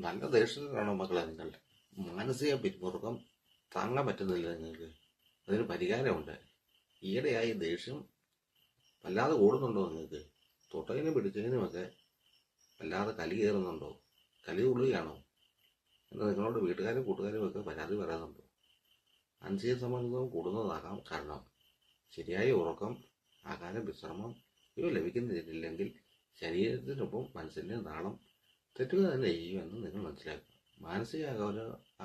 നല്ല ദേഷ്യത്തിലാണോ മക്കളെ നിങ്ങൾ? മാനസിക പിരിമുറുക്കം താങ്ങാൻ പറ്റുന്നില്ല നിങ്ങൾക്ക്? അതിന് പരിഹാരമുണ്ട്. ഈയിടെയായി ദേഷ്യം വല്ലാതെ കൂടുന്നുണ്ടോ നിങ്ങൾക്ക്? തൊട്ടതിനും പിടിച്ചതിനുമൊക്കെ വല്ലാതെ കലി കയറുന്നുണ്ടോ? കലി കൊള്ളുകയാണോ എന്ന് നിങ്ങളോട് വീട്ടുകാരും കൂട്ടുകാരും ഒക്കെ പരാതി പറയാറുണ്ടോ? മാനസിക സമ്മർദ്ദവും കൂടുന്നതാകാം കാരണം. ശരിയായ ഉറക്കം, ആഹാരം, വിശ്രമം ഇവ ലഭിക്കുന്നില്ലെങ്കിൽ ശരീരത്തിനൊപ്പം മനസ്സിന്റെ നാളം തെറ്റുക തന്നെ ചെയ്യുമെന്ന് നിങ്ങൾ മനസ്സിലാക്കുക. മാനസിക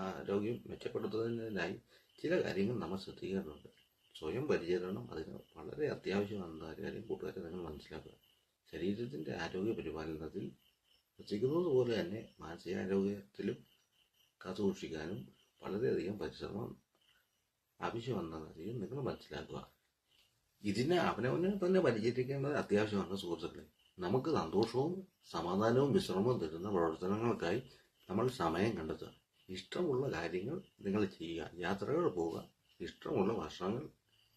ആരോഗ്യം മെച്ചപ്പെടുത്തുന്നതിനായി ചില കാര്യങ്ങൾ നമ്മൾ ശ്രദ്ധിക്കാറുണ്ട്. സ്വയം പരിചരണം അതിന് വളരെ അത്യാവശ്യമാണെന്ന കാര്യം കൂട്ടുകാരെ നിങ്ങൾ മനസ്സിലാക്കുക. ശരീരത്തിന്റെ ആരോഗ്യ പരിപാലനത്തിൽ ശ്രദ്ധിക്കുന്നത് പോലെ തന്നെ മാനസികാരോഗ്യത്തിലും കാത്തുസൂക്ഷിക്കാനും വളരെയധികം പരിശ്രമം ആവശ്യമെന്ന കാര്യം നിങ്ങൾ മനസ്സിലാക്കുക. ഇതിനെ അവനവനെ തന്നെ പരിചരിക്കേണ്ടത് അത്യാവശ്യമാണ് സുഹൃത്തുക്കളെ. നമുക്ക് സന്തോഷവും സമാധാനവും വിശ്രമവും തരുന്ന പ്രവർത്തനങ്ങൾക്കായി നമ്മൾ സമയം കണ്ടെത്തുക. ഇഷ്ടമുള്ള കാര്യങ്ങൾ നിങ്ങൾ ചെയ്യുക. യാത്രകൾ പോവുക, ഇഷ്ടമുള്ള ഭക്ഷണങ്ങൾ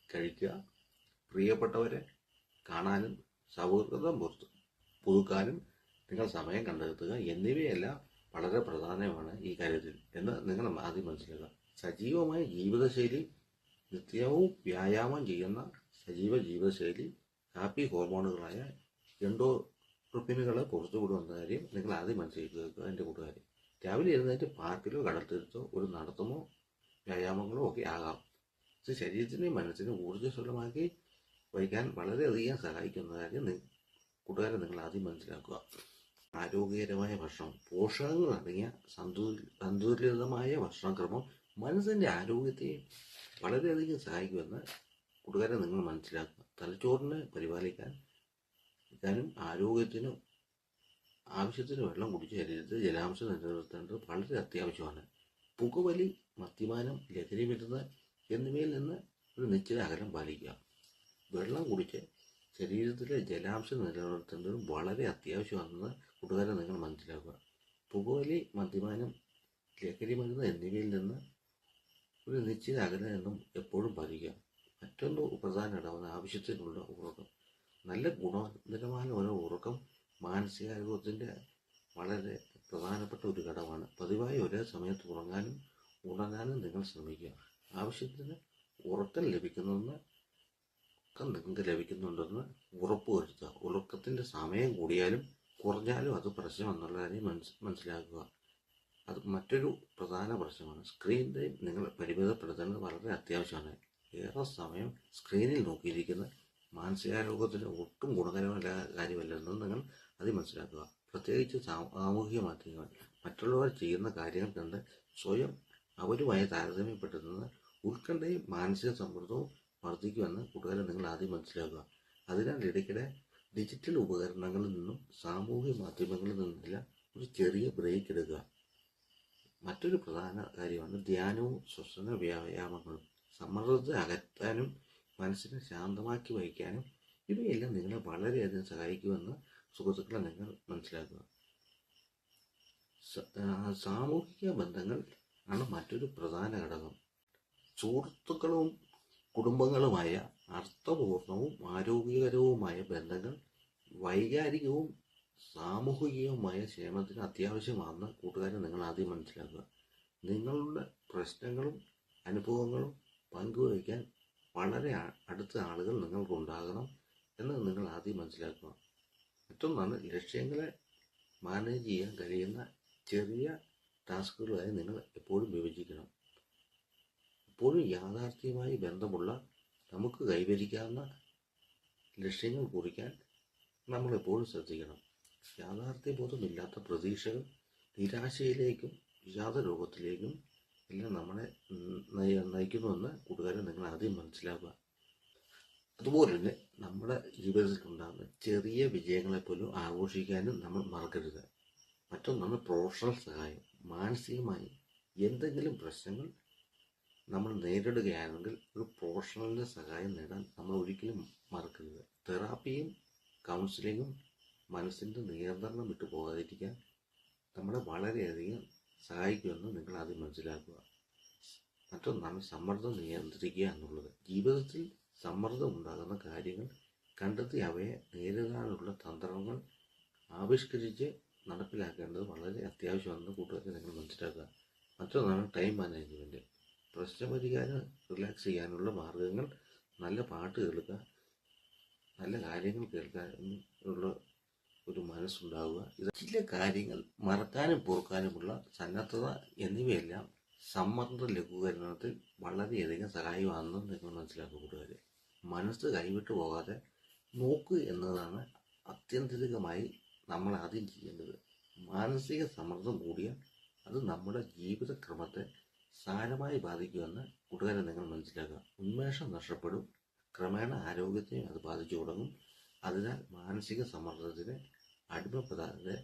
കഴിക്കുക, പ്രിയപ്പെട്ടവരെ കാണാനും സൗഹൃദം പുതുക്കാനും നിങ്ങൾ സമയം കണ്ടെത്തുക എന്നിവയെല്ലാം വളരെ പ്രധാനമാണ് ഈ കാര്യത്തിൽ എന്ന് നിങ്ങൾ ആദ്യം മനസ്സിലാക്കുക. സജീവമായ ജീവിതശൈലി, നിത്യവും വ്യായാമം ചെയ്യുന്ന സജീവ ജീവിതശൈലി ഹാപ്പി ഹോർമോണുകളായ എൻഡോർഫിനുകളെ പുറത്തുവിടുന്ന കാര്യം നിങ്ങൾ ആദ്യം മനസ്സിലാക്കുക. എൻ്റെ കൂട്ടുകാരെ, രാവിലെ എഴുന്നേറ്റ് പാർക്കിലോ കടൽത്തീരത്തോ ഒരു നടത്തമോ വ്യായാമങ്ങളോ ഒക്കെ ആകാം. ഇത് ശരീരത്തിനെയും മനസ്സിനെയും ഊർജ്ജസ്വലമാക്കി വയ്ക്കാൻ വളരെയധികം സഹായിക്കുന്ന കാര്യം കൂട്ടുകാരെ നിങ്ങൾ ആദ്യം മനസ്സിലാക്കുക. ആരോഗ്യകരമായ ഭക്ഷണം, പോഷകങ്ങൾ അടങ്ങിയ സന്തുലിതമായ ഭക്ഷണക്രമം മനസ്സിന്റെ ആരോഗ്യത്തെ വളരെയധികം സഹായിക്കുമെന്ന് കൂട്ടുകാരെ നിങ്ങൾ മനസ്സിലാക്കുക. തലച്ചോറിനെ പരിപാലിക്കാനും ആരോഗ്യത്തിനും ആവശ്യത്തിന് വെള്ളം കുടിച്ച് ശരീരത്തിൽ ജലാംശം നിലനിർത്തേണ്ടത് വളരെ അത്യാവശ്യമാണ്. പുകവലി, മദ്യപാനം, ലഹരി മരുന്ന് എന്നിവയിൽ നിന്ന് ഒരു നിശ്ചിത അകലം പാലിക്കുക. വെള്ളം കുടിച്ച് ശരീരത്തിലെ ജലാംശം നിലനിർത്തേണ്ടതും വളരെ അത്യാവശ്യമാണെന്ന് കൂട്ടുകാരെ നിങ്ങൾ മനസ്സിലാക്കുക. പുകവലി, മദ്യപാനം, ലഹരി മരുന്ന് എന്നിവയിൽ നിന്ന് ഒരു നിശ്ചിത അകലം എന്നും എപ്പോഴും പാലിക്കുക. മറ്റൊന്ന് പ്രധാന ഘടകമാണ് ആവശ്യത്തിനുള്ള ഉറക്കം. നല്ല ഗുണനിലവാര ഒരു ഉറക്കം മാനസികാരോഗ്യത്തിൻ്റെ വളരെ പ്രധാനപ്പെട്ട ഒരു ഘടകമാണ്. പതിവായി ഒരേ സമയത്ത് ഉറങ്ങാനും നിങ്ങൾ ശ്രമിക്കുക. ആവശ്യത്തിന് ഉറക്കം നിങ്ങൾക്ക് ലഭിക്കുന്നുണ്ടെന്ന് ഉറപ്പുവരുത്തുക. ഉറക്കത്തിൻ്റെ സമയം കൂടിയാലും കുറഞ്ഞാലും അത് പ്രശ്നമെന്നുള്ള കാര്യം മനസ്സിലാക്കുക. അത് മറ്റൊരു പ്രധാന പ്രശ്നമാണ്. സ്ക്രീൻ ടൈം നിങ്ങൾ പരിമിതപ്പെടുത്തേണ്ടത് വളരെ അത്യാവശ്യമാണ്. ഏറെ സമയം സ്ക്രീനിൽ നോക്കിയിരിക്കുന്ന മാനസികാരോഗ്യത്തിന് ഒട്ടും ഗുണകരമായ കാര്യമല്ലെന്ന് നിങ്ങൾ അത് മനസ്സിലാക്കുക. പ്രത്യേകിച്ച് സാമൂഹിക മാധ്യമങ്ങൾ മറ്റുള്ളവർ ചെയ്യുന്ന കാര്യങ്ങൾ കണ്ട് സ്വയം അവരുമായി താരതമ്യപ്പെടുത്തുന്ന ഉത്കണ്ഠയും മാനസിക സമ്മർദ്ദവും വർദ്ധിക്കുമെന്ന് കൂട്ടുകാരെ നിങ്ങൾ ആദ്യം മനസ്സിലാക്കുക. അതിനാൽ ഇടയ്ക്കിടെ ഡിജിറ്റൽ ഉപകരണങ്ങളിൽ നിന്നും സാമൂഹിക മാധ്യമങ്ങളിൽ നിന്നെല്ലാം ഒരു ചെറിയ ബ്രേക്ക് എടുക്കുക. മറ്റൊരു പ്രധാന കാര്യമാണ് ധ്യാനവും ശ്വസന വ്യായാമങ്ങളും. സമ്മർദ്ദത്തെ അകറ്റാനും മനസ്സിനെ ശാന്തമാക്കി വയ്ക്കാനും ഇവയെല്ലാം നിങ്ങളെ വളരെയധികം സഹായിക്കുമെന്ന് സുഹൃത്തുക്കളെ നിങ്ങൾ മനസ്സിലാക്കുക. സാമൂഹിക ബന്ധങ്ങൾ ആണ് മറ്റൊരു പ്രധാന ഘടകം. സുഹൃത്തുക്കളും കുടുംബങ്ങളുമായ അർത്ഥപൂർണവും ആരോഗ്യകരവുമായ ബന്ധങ്ങൾ വൈകാരികവും സാമൂഹികവുമായ ക്ഷേമത്തിന് അത്യാവശ്യമാണെന്ന് കൂട്ടുകാരെ നിങ്ങൾ ആദ്യം മനസ്സിലാക്കുക. നിങ്ങളുടെ പ്രശ്നങ്ങളും അനുഭവങ്ങളും പങ്കുവയ്ക്കാൻ വളരെ അടുത്ത ആളുകൾ നിങ്ങൾക്കുണ്ടാകണം എന്ന് നിങ്ങൾ ആദ്യം മനസ്സിലാക്കുക. മറ്റൊന്നാണ് ലക്ഷ്യങ്ങളെ മാനേജ് ചെയ്യാൻ കഴിയുന്ന ചെറിയ ടാസ്കുകളായി നിങ്ങൾ എപ്പോഴും വിഭജിക്കണം. എപ്പോഴും യാഥാർത്ഥ്യവുമായി ബന്ധമുള്ള നമുക്ക് കൈവരിക്കാവുന്ന ലക്ഷ്യങ്ങൾ കുറിക്കാൻ നമ്മൾ എപ്പോഴും ശ്രദ്ധിക്കണം. യാഥാർത്ഥ്യബോധമില്ലാത്ത പ്രതീക്ഷകൾ നിരാശയിലേക്കും വിഷാദരോഗത്തിലേക്കും എല്ലാം നമ്മളെ നയിക്കുന്നുവെന്ന് കൂട്ടുകാരെ നിങ്ങൾ ആദ്യം മനസ്സിലാക്കുക. അതുപോലെ തന്നെ നമ്മുടെ ജീവിതത്തിലുണ്ടാകുന്ന ചെറിയ വിജയങ്ങളെപ്പോലും ആഘോഷിക്കാനും നമ്മൾ മറക്കരുത്. മറ്റൊന്നാണ് പ്രൊഫഷണൽ സഹായം. മാനസികമായി എന്തെങ്കിലും പ്രശ്നങ്ങൾ നമ്മൾ നേരിടുകയാണെങ്കിൽ ഒരു പ്രൊഫഷണലിൻ്റെ സഹായം നേടാൻ നമ്മൾ ഒരിക്കലും മറക്കരുത്. തെറാപ്പിയും കൗൺസിലിങ്ങും മനസ്സിൻ്റെ നിയന്ത്രണം വിട്ടു പോകാതിരിക്കാൻ നമ്മളെ വളരെയധികം സഹായിക്കുമെന്ന് നിങ്ങൾ ആദ്യം മനസ്സിലാക്കുക. മറ്റൊന്നാണ് സമ്മർദ്ദം നിയന്ത്രിക്കുക എന്നുള്ളത്. ജീവിതത്തിൽ സമ്മർദ്ദം ഉണ്ടാകുന്ന കാര്യങ്ങൾ കണ്ടെത്തി അവയെ നേരിടാനുള്ള തന്ത്രങ്ങൾ ആവിഷ്കരിച്ച് നടപ്പിലാക്കേണ്ടത് വളരെ അത്യാവശ്യമാണെന്ന് കൂട്ടുകാരെ നിങ്ങൾ മനസ്സിലാക്കുക. മറ്റൊന്നാണ് ടൈം മാനേജ്മെൻറ്റ്. പ്രശ്നപരിഹാരം റിലാക്സ് ചെയ്യാനുള്ള മാർഗങ്ങൾ, നല്ല പാട്ട് കേൾക്കുക, നല്ല കാര്യങ്ങൾ കേൾക്കാൻ ഉള്ള ഒരു മനസ്സുണ്ടാവുക. ഇത് ചില കാര്യങ്ങൾ മറക്കാനും പൊറുക്കാനുമുള്ള സന്നദ്ധത എന്നിവയെല്ലാം സമ്മർദ്ദ ലഘൂകരണത്തിൽ വളരെയധികം സഹായമാണെന്ന് നിങ്ങൾ മനസ്സിലാക്കുക കൂട്ടുകാരെ. മനസ്സ് കൈവിട്ടു പോകാതെ നോക്കുക എന്നതാണ് അത്യന്തികമായി നമ്മൾ ആദ്യം ചെയ്യേണ്ടത്. മാനസിക സമ്മർദ്ദം കൂടിയാൽ അത് നമ്മുടെ ജീവിതക്രമത്തെ സാരമായി ബാധിക്കുമെന്ന് കൂട്ടുകാരെ നിങ്ങൾ മനസ്സിലാക്കുക. ഉന്മേഷം നഷ്ടപ്പെടും, ക്രമേണ ആരോഗ്യത്തെയും അത് ബാധിച്ചു തുടങ്ങും. അതിനാൽ മാനസിക സമ്മർദ്ദത്തിന് അടിമപ്പെടാതെ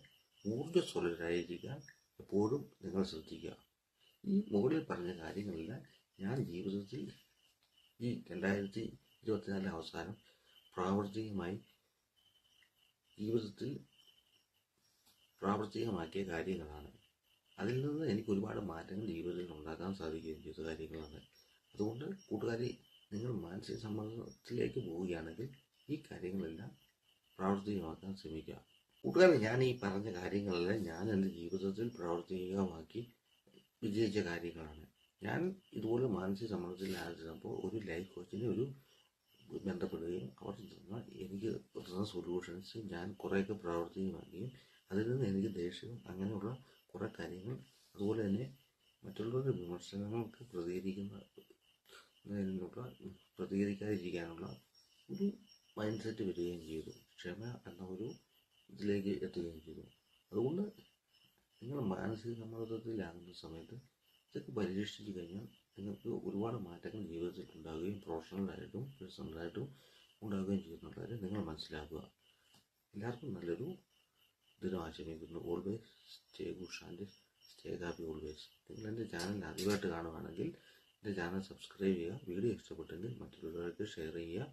ഊർജ്ജസ്വലരായിരിക്കാൻ എപ്പോഴും നിങ്ങൾ ശ്രദ്ധിക്കുക. ഈ മുകളിൽ പറഞ്ഞ കാര്യങ്ങളെല്ലാം ഞാൻ ജീവിതത്തിൽ ഈ 2024 അവസാനം പ്രാവർത്തികമാക്കിയ കാര്യങ്ങളാണ്. അതിൽ നിന്ന് എനിക്ക് ഒരുപാട് മാറ്റങ്ങൾ ജീവിതത്തിൽ ഉണ്ടാക്കാൻ സാധിക്കുകയും ചെയ്ത കാര്യങ്ങളാണ്. അതുകൊണ്ട് കൂട്ടുകാരെ, നിങ്ങൾ മാനസിക സമ്മർദ്ദത്തിലേക്ക് പോവുകയാണെങ്കിൽ ഈ കാര്യങ്ങളെല്ലാം പ്രാവർത്തികമാക്കാൻ ശ്രമിക്കുക. കൂട്ടുകാരെ, ഞാൻ ഈ പറഞ്ഞ കാര്യങ്ങളെല്ലാം ഞാൻ എൻ്റെ ജീവിതത്തിൽ പ്രാവർത്തികമാക്കി വിജയിച്ച കാര്യങ്ങളാണ്. ഞാൻ ഇതുപോലെ മാനസിക സമ്മർദ്ദത്തിലായിരുന്നപ്പോൾ ഒരു ലൈഫ് കോച്ചിനെ ബന്ധപ്പെടുകയും അവർ എനിക്ക് തന്ന സൊല്യൂഷൻസ് ഞാൻ കുറേയൊക്കെ പ്രാവർത്തികമാക്കുകയും അതിൽ നിന്ന് എനിക്ക് ദേഷ്യവും അങ്ങനെയുള്ള കുറേ കാര്യങ്ങൾ, അതുപോലെ തന്നെ മറ്റുള്ളവരുടെ വിമർശനങ്ങൾക്ക് പ്രതികരിക്കാതിരിക്കാനുള്ള ഒരു മൈൻഡ് സെറ്റ് വരികയും ചെയ്തു. ക്ഷമ എന്ന ഒരു ഇതിലേക്ക് എത്തുകയും ചെയ്തു. അതുകൊണ്ട് നിങ്ങൾ മാനസിക സമ്മർദ്ദത്തിലാകുന്ന സമയത്ത് ഇതൊക്കെ പരീക്ഷിച്ച് കഴിഞ്ഞാൽ നിങ്ങൾക്ക് ഒരുപാട് മാറ്റങ്ങൾ ജീവിതത്തിൽ ഉണ്ടാകുകയും പ്രൊഫഷണലായിട്ടും പേഴ്സണലായിട്ടും ഉണ്ടാകുകയും ചെയ്യുന്നുള്ളത് നിങ്ങൾ മനസ്സിലാക്കുക. എല്ലാവർക്കും നല്ലൊരു ദിനം ആശംസിക്കുന്നു. Always stay good and stay happy always. നിങ്ങൾ എൻ്റെ ചാനൽ ആദ്യമായിട്ട് കാണുകയാണെങ്കിൽ എൻ്റെ ചാനൽ സബ്സ്ക്രൈബ് ചെയ്യുക. വീഡിയോ ഇഷ്ടപ്പെട്ടെങ്കിൽ മറ്റുള്ളവർക്ക് ഷെയർ ചെയ്യുക.